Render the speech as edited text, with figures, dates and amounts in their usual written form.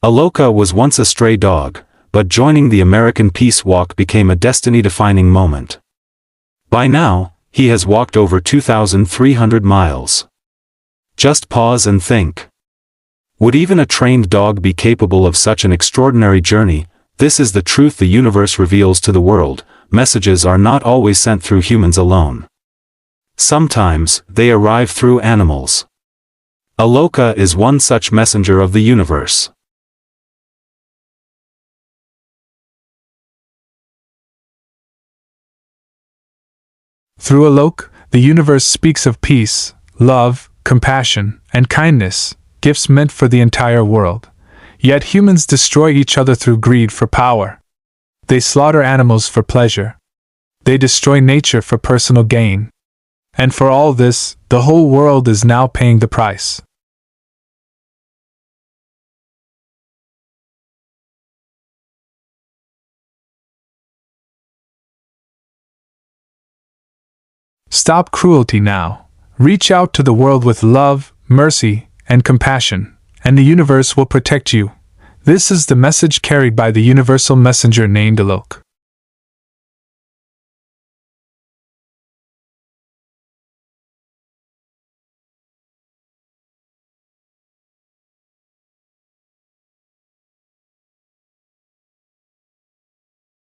Aloka was once a stray dog, but joining the American Peace Walk became a destiny-defining moment. By now, he has walked over 2,300 miles. Just pause and think. Would even a trained dog be capable of such an extraordinary journey? This is the truth the universe reveals to the world. Messages are not always sent through humans alone. Sometimes, they arrive through animals. Aloka is one such messenger of the universe. Through Aloka, the universe speaks of peace, love, compassion, and kindness, gifts meant for the entire world. Yet humans destroy each other through greed for power. They slaughter animals for pleasure. They destroy nature for personal gain. And for all this, the whole world is now paying the price. Stop cruelty now. Reach out to the world with love, mercy, and compassion, and the universe will protect you. This is the message carried by the universal messenger named Aloka.